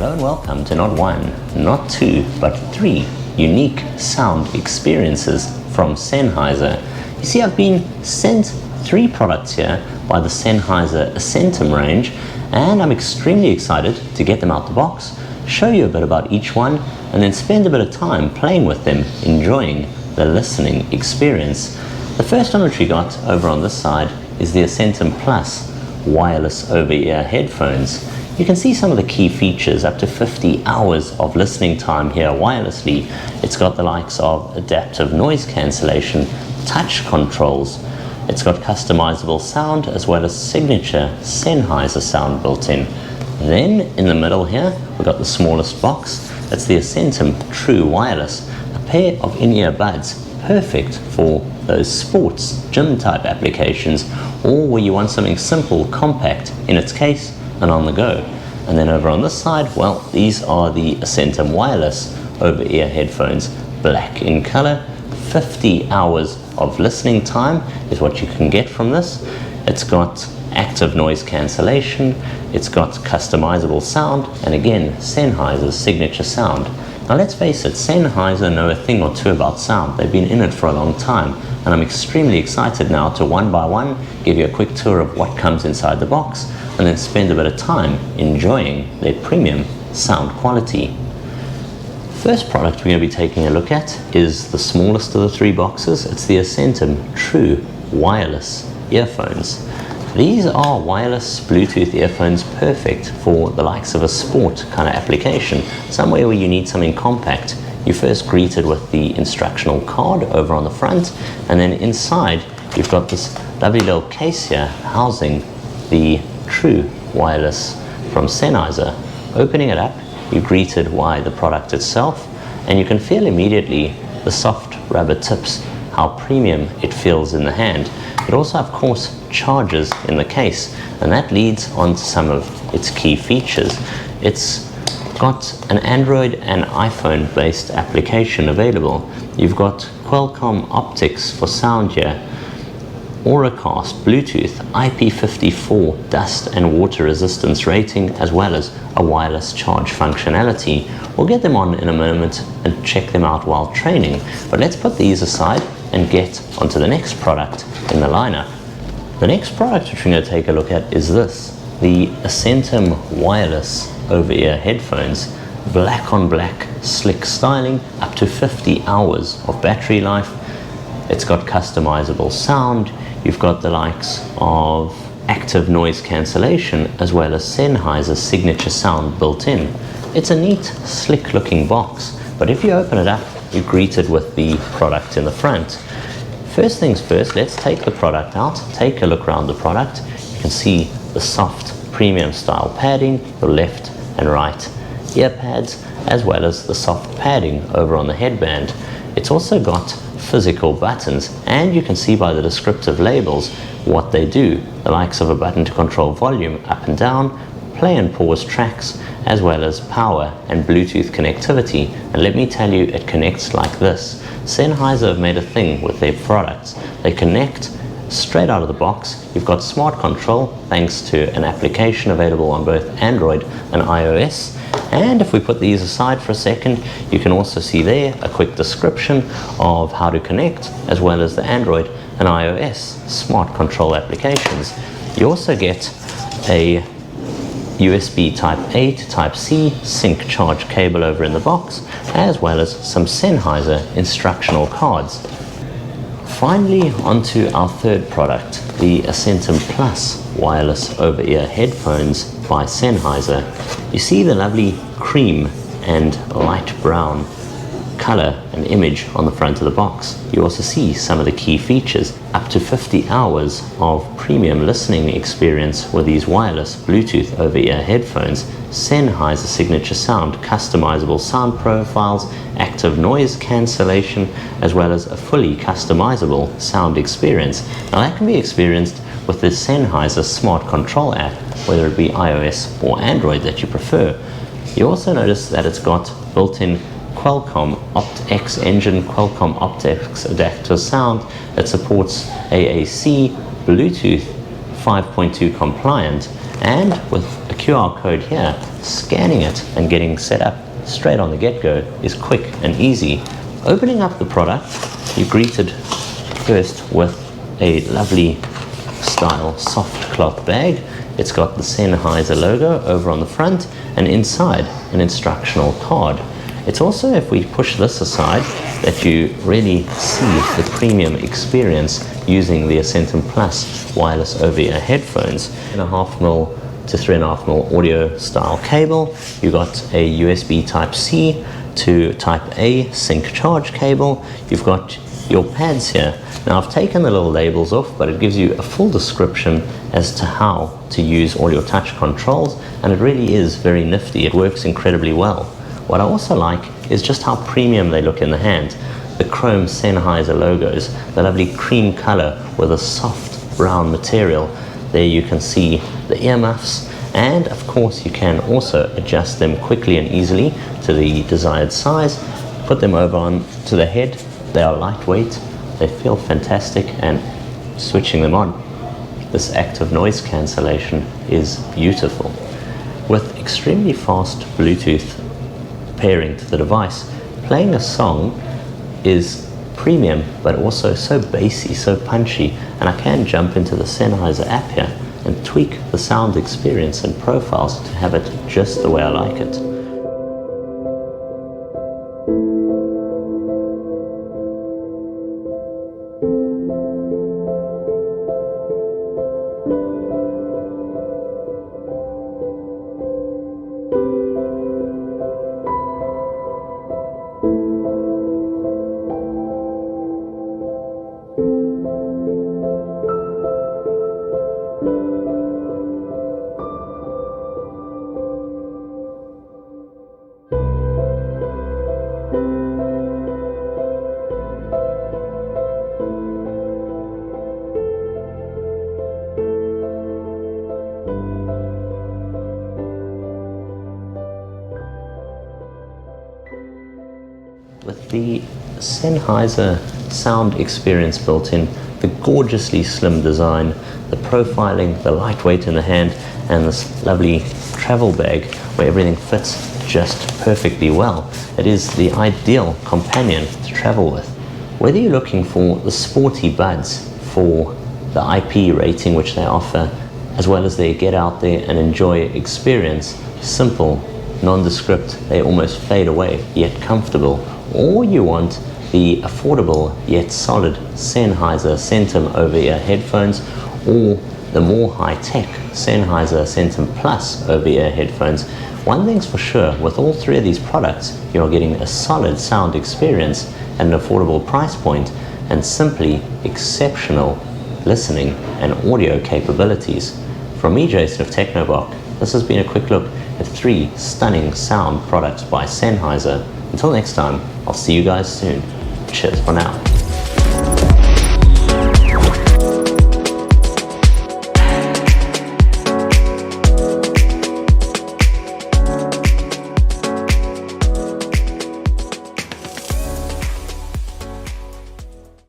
Hello and welcome to not one, not two, but three unique sound experiences from Sennheiser. You see, I've been sent three products here by the Sennheiser Accentum range, and I'm extremely excited to get them out the box, show you a bit about each one, and then spend a bit of time playing with them, enjoying the listening experience. The first one which we got over on this side is the Accentum Plus wireless over-ear headphones. You can see some of the key features, up to 50 hours of listening time here wirelessly. It's got the likes of adaptive noise cancellation, touch controls. It's got customizable sound as well as signature Sennheiser sound built in. Then in the middle here, we've got the smallest box. It's the Accentum True Wireless, a pair of in-ear buds, perfect for those sports, gym type applications, or where you want something simple, compact in its case and on the go. And then over on this side, well, these are the Accentum Wireless over-ear headphones, black in color. 50 hours of listening time is what you can get from this. It's got active noise cancellation, it's got customizable sound, and again, Sennheiser's signature sound. Now let's face it, Sennheiser know a thing or two about sound. They've been in it for a long time, and I'm extremely excited now to one by one give you a quick tour of what comes inside the box, and then spend a bit of time enjoying their premium sound quality. First product we're going to be taking a look at is the smallest of the three boxes. It's the Accentum True Wireless earphones. These are wireless Bluetooth earphones, perfect for the likes of a sport kind of application, somewhere where you need something compact. You're first greeted with the instructional card over on the front, and then inside you've got this lovely little case here housing the True Wireless from Sennheiser. Opening it up, you're greeted by the product itself, and you can feel immediately the soft rubber tips, how premium it feels in the hand. It also, of course, charges in the case, and that leads on to some of its key features. It's got an Android and iPhone based application available. You've got Qualcomm optics for sound here, Auracast, Bluetooth, IP54 dust and water resistance rating, as well as a wireless charge functionality. We'll get them on in a moment and check them out while training, but let's put these aside and get onto the next product in the lineup. The next product which we're going to take a look at is this, the Accentum Wireless over-ear headphones. Black on black, slick styling, up to 50 hours of battery life. It's got customizable sound. You've got the likes of active noise cancellation as well as Sennheiser's signature sound built in. It's a neat, slick looking box, but if you open it up, you're greeted with the product in the front. First things first, let's take the product out, take a look around the product. You can see the soft premium style padding, the left and right ear pads, as well as the soft padding over on the headband. It's also got physical buttons, and you can see by the descriptive labels what they do. The likes of a button to control volume up and down, play and pause tracks, as well as power and Bluetooth connectivity. And let me tell you, it connects like this. Sennheiser have made a thing with their products. They connect straight out of the box. You've got smart control thanks to an application available on both Android and iOS. And if we put these aside for a second, you can also see there a quick description of how to connect, as well as the Android and iOS smart control applications. You also get a USB Type A to Type C sync charge cable over in the box, as well as some Sennheiser instructional cards. Finally, onto our third product, the Accentum Plus wireless over-ear headphones by Sennheiser. You see the lovely cream and light brown color and image on the front of the box. You also see some of the key features, up to 50 hours of premium listening experience with these wireless Bluetooth over-ear headphones, Sennheiser signature sound, customizable sound profiles, active noise cancellation, as well as a fully customizable sound experience. Now that can be experienced with the Sennheiser smart control app, whether it be iOS or Android that you prefer. You also notice that it's got built-in Qualcomm OptX engine, Qualcomm OptX adaptive sound that supports AAC, Bluetooth 5.2 compliant, And with a QR code here, scanning it and getting set up straight on the get-go is quick and easy. Opening up the product, you're greeted first with a lovely style soft cloth bag. It's got the Sennheiser logo over on the front, and inside an instructional card. It's also, if we push this aside, that you really see the premium experience using the Accentum Plus wireless over-ear headphones. 3.5mm to 3.5mm audio style cable. You got a USB Type-C to Type-A sync charge cable. You've got your pads here. Now I've taken the little labels off, but it gives you a full description as to how to use all your touch controls, and it really is very nifty. It works incredibly well. What I also like is just how premium they look in the hand. The chrome Sennheiser logos, the lovely cream color with a soft brown material. There you can see the earmuffs, and of course you can also adjust them quickly and easily to the desired size. Put them over on to the head. They are lightweight, they feel fantastic, and switching them on, this active noise cancellation is beautiful. With extremely fast Bluetooth pairing to the device, playing a song is premium, but also so bassy, so punchy, and I can jump into the Sennheiser app here and tweak the sound experience and profiles to have it just the way I like it. With the Sennheiser sound experience built in, the gorgeously slim design, the profiling, the lightweight in the hand, and this lovely travel bag where everything fits just perfectly well, it is the ideal companion to travel with. Whether you're looking for the sporty buds for the IP rating which they offer, as well as their get out there and enjoy experience, simple, nondescript, they almost fade away, yet comfortable, or you want the affordable yet solid Sennheiser Accentum over-ear headphones, or the more high-tech Sennheiser Accentum Plus over-ear headphones. One thing's for sure, with all three of these products, you're getting a solid sound experience at an affordable price point, and simply exceptional listening and audio capabilities. From me, Jason of TechnoBok, this has been a quick look at 3 stunning sound products by Sennheiser. Until next time, I'll see you guys soon. Cheers for now.